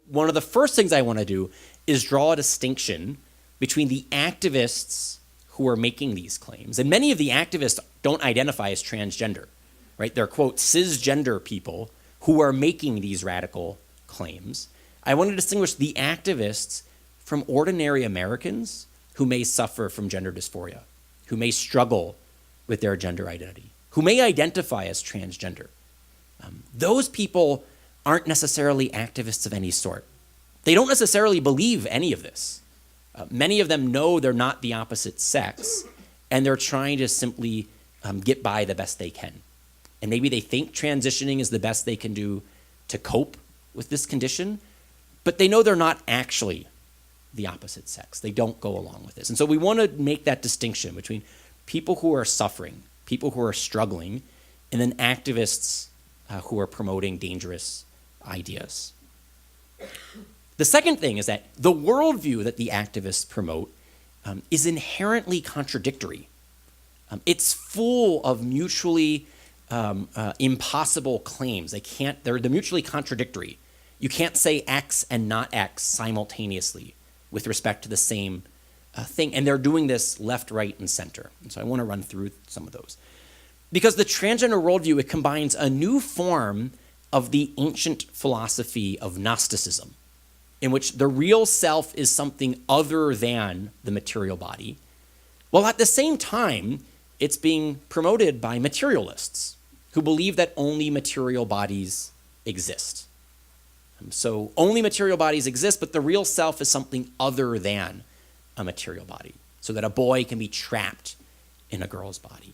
one of the first things I want to do is draw a distinction between the activists who are making these claims. And many of the activists don't identify as transgender, right? They're, quote, cisgender people who are making these radical claims. I want to distinguish the activists from ordinary Americans who may suffer from gender dysphoria, who may struggle with their gender identity, who may identify as transgender. Those people aren't necessarily activists of any sort. They don't necessarily believe any of this. Many of them know they're not the opposite sex, and they're trying to simply get by the best they can. And maybe they think transitioning is the best they can do to cope with this condition, but they know they're not actually the opposite sex. They don't go along with this. And so we want to make that distinction between people who are suffering, people who are struggling, and then activists who are promoting dangerous ideas. The second thing is that the worldview that the activists promote is inherently contradictory. It's full of mutually impossible claims. They're mutually contradictory. You can't say X and not X simultaneously with respect to the same thing. And they're doing this left, right, and center. And so I want to run through some of those. Because the transgender worldview, it combines a new form of the ancient philosophy of Gnosticism, in which the real self is something other than the material body, while at the same time, it's being promoted by materialists who believe that only material bodies exist. So only material bodies exist, but the real self is something other than a material body, so that a boy can be trapped in a girl's body.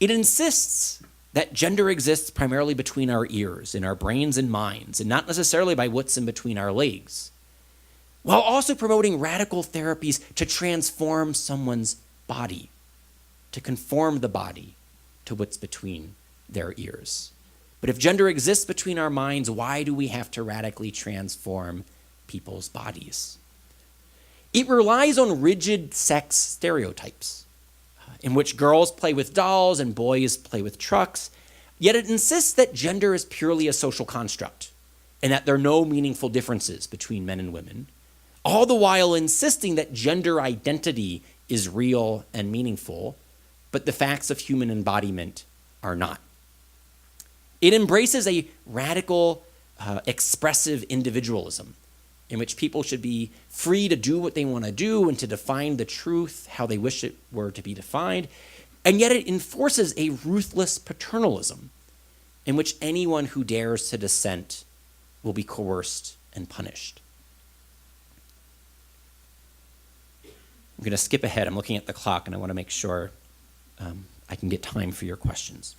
It insists that gender exists primarily between our ears, in our brains and minds, and not necessarily by what's in between our legs, while also promoting radical therapies to transform someone's body, to conform the body to what's between their ears. But if gender exists between our minds, why do we have to radically transform people's bodies? It relies on rigid sex stereotypes, in which girls play with dolls and boys play with trucks, yet it insists that gender is purely a social construct and that there are no meaningful differences between men and women, all the while insisting that gender identity is real and meaningful, but the facts of human embodiment are not. It embraces a radical, expressive individualism in which people should be free to do what they want to do and to define the truth how they wish it were to be defined, and yet it enforces a ruthless paternalism in which anyone who dares to dissent will be coerced and punished. I'm going to skip ahead. I'm looking at the clock, and I want to make sure I can get time for your questions.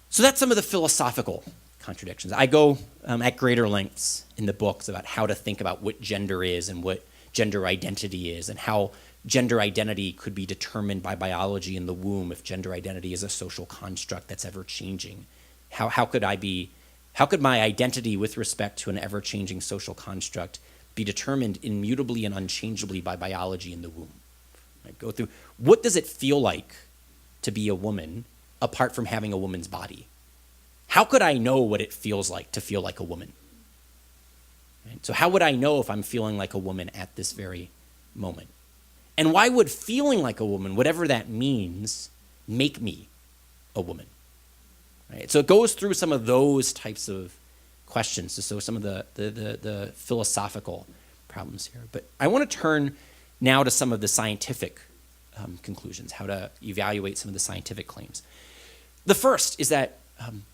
So that's some of the philosophical contradictions. I go at greater lengths in the books about how to think about what gender is and what gender identity is, and how gender identity could be determined by biology in the womb if gender identity is a social construct that's ever changing. How could my identity with respect to an ever-changing social construct be determined immutably and unchangeably by biology in the womb? I go through, what does it feel like to be a woman apart from having a woman's body? How could I know what it feels like to feel like a woman? Right? So how would I know if I'm feeling like a woman at this very moment? And why would feeling like a woman, whatever that means, make me a woman? Right? So it goes through some of those types of questions, so some of the philosophical problems here. But I want to turn now to some of the scientific conclusions, how to evaluate some of the scientific claims. The first is that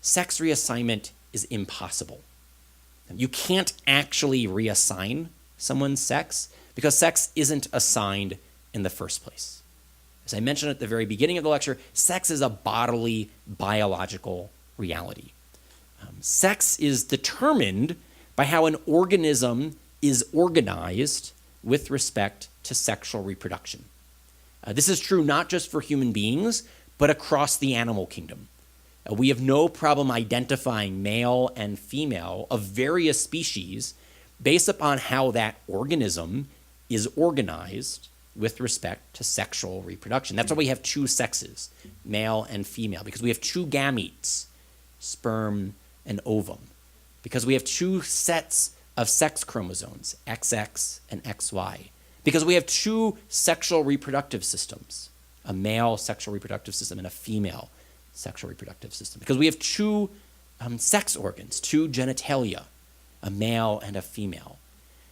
sex reassignment is impossible. You can't actually reassign someone's sex because sex isn't assigned in the first place. As I mentioned at the very beginning of the lecture, sex is a bodily, biological reality. Sex is determined by how an organism is organized with respect to sexual reproduction. This is true not just for human beings, but across the animal kingdom. We have no problem identifying male and female of various species based upon how that organism is organized with respect to sexual reproduction. That's why we have two sexes, male and female, because we have two gametes, sperm and ovum, because we have two sets of sex chromosomes, XX and XY, because we have two sexual reproductive systems, a male sexual reproductive system and a female sexual reproductive system, because we have two sex organs, two genitalia, a male and a female.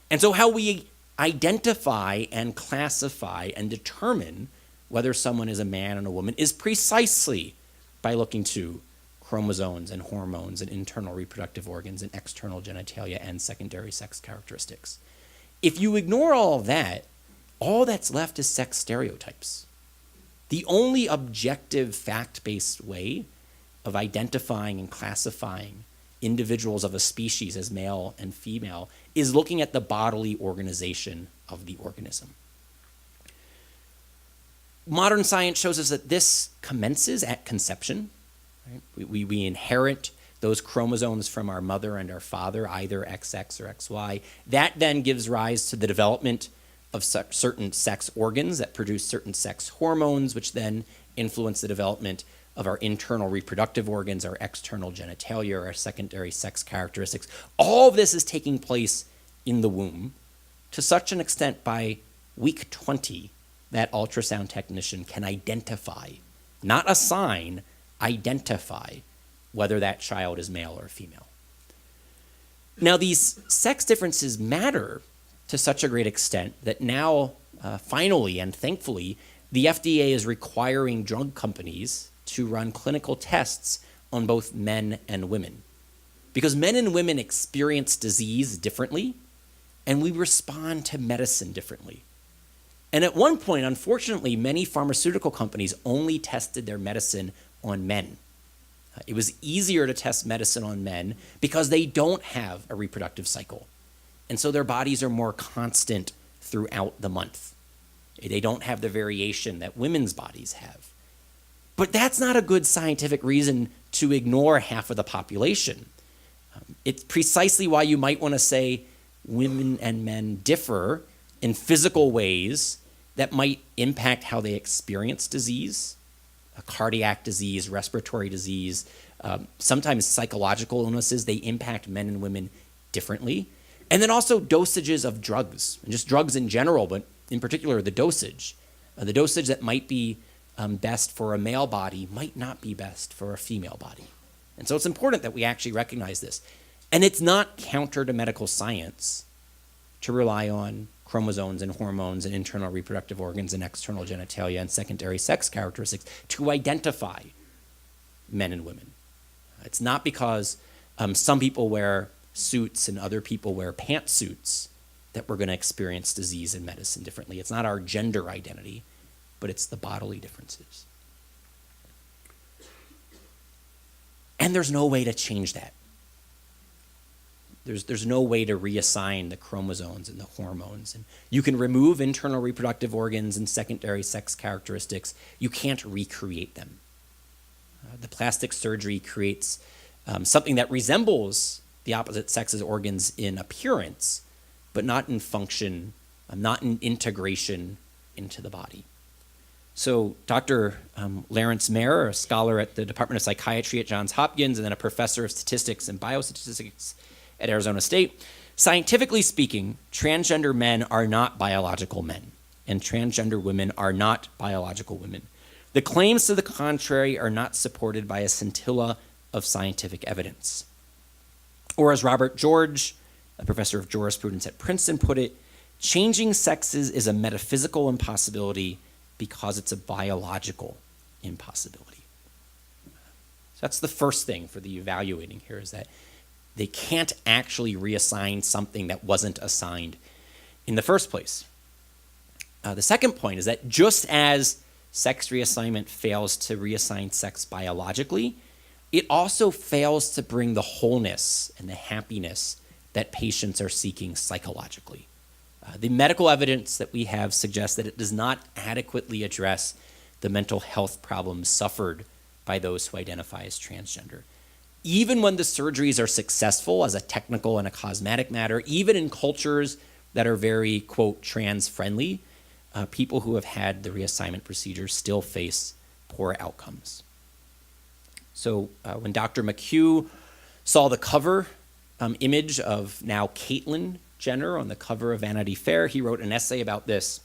And so how we identify and classify and determine whether someone is a man and a woman is precisely by looking to chromosomes and hormones and internal reproductive organs and external genitalia and secondary sex characteristics. If you ignore all of that, all that's left is sex stereotypes. The only objective fact-based way of identifying and classifying individuals of a species as male and female is looking at the bodily organization of the organism. Modern science shows us that this commences at conception. Right? We inherit those chromosomes from our mother and our father, either XX or XY. That then gives rise to the development of certain sex organs that produce certain sex hormones, which then influence the development of our internal reproductive organs, our external genitalia, our secondary sex characteristics. All of this is taking place in the womb to such an extent by week 20 that ultrasound technician can identify, not assign, identify whether that child is male or female. Now, these sex differences matter to such a great extent that now, finally and thankfully, the FDA is requiring drug companies to run clinical tests on both men and women. Because men and women experience disease differently, and we respond to medicine differently. And at one point, unfortunately, many pharmaceutical companies only tested their medicine on men. It was easier to test medicine on men because they don't have a reproductive cycle. And so their bodies are more constant throughout the month. They don't have the variation that women's bodies have. But that's not a good scientific reason to ignore half of the population. It's precisely why you might want to say women and men differ in physical ways that might impact how they experience disease, a cardiac disease, respiratory disease, sometimes psychological illnesses. They impact men and women differently. And then also dosages of drugs, and just drugs in general, but in particular the dosage. The dosage that might be best for a male body might not be best for a female body. And so it's important that we actually recognize this. And it's not counter to medical science to rely on chromosomes and hormones and internal reproductive organs and external genitalia and secondary sex characteristics to identify men and women. It's not because some people wear suits and other people wear pantsuits that we're going to experience disease in medicine differently. It's not our gender identity, but it's the bodily differences. And there's no way to change that. There's no way to reassign the chromosomes and the hormones. And you can remove internal reproductive organs and secondary sex characteristics. You can't recreate them. The plastic surgery creates something that resembles the opposite sex's organs in appearance, but not in function, not in integration into the body. So Dr. Lawrence Mayer, a scholar at the Department of Psychiatry at Johns Hopkins and then a professor of statistics and biostatistics at Arizona State, scientifically speaking, transgender men are not biological men, and transgender women are not biological women. The claims to the contrary are not supported by a scintilla of scientific evidence. Or as Robert George, a professor of jurisprudence at Princeton, put it, changing sexes is a metaphysical impossibility because it's a biological impossibility. So that's the first thing for the evaluating here, is that they can't actually reassign something that wasn't assigned in the first place. The second point is that just as sex reassignment fails to reassign sex biologically, it also fails to bring the wholeness and the happiness that patients are seeking psychologically. The medical evidence that we have suggests that it does not adequately address the mental health problems suffered by those who identify as transgender. Even when the surgeries are successful as a technical and a cosmetic matter, even in cultures that are very, quote, trans-friendly, people who have had the reassignment procedures still face poor outcomes. So when Dr. McHugh saw the cover image of now Caitlyn Jenner on the cover of Vanity Fair. He wrote an essay about this.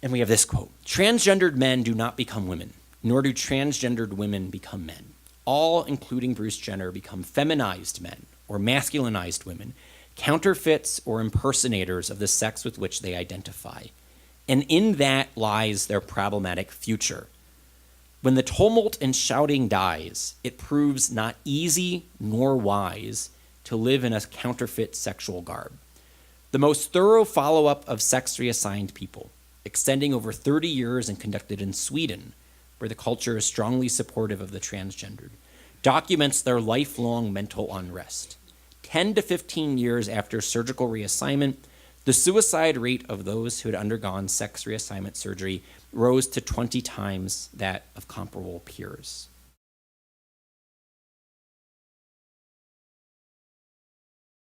And we have this quote: "Transgendered men do not become women, nor do transgendered women become men. All, including Bruce Jenner, become feminized men or masculinized women, counterfeits or impersonators of the sex with which they identify. And in that lies their problematic future. When the tumult and shouting dies, it proves not easy nor wise to live in a counterfeit sexual garb. The most thorough follow-up of sex reassigned people, extending over 30 years and conducted in Sweden, where the culture is strongly supportive of the transgendered, documents their lifelong mental unrest. 10 to 15 years after surgical reassignment, the suicide rate of those who had undergone sex reassignment surgery rose to 20 times that of comparable peers."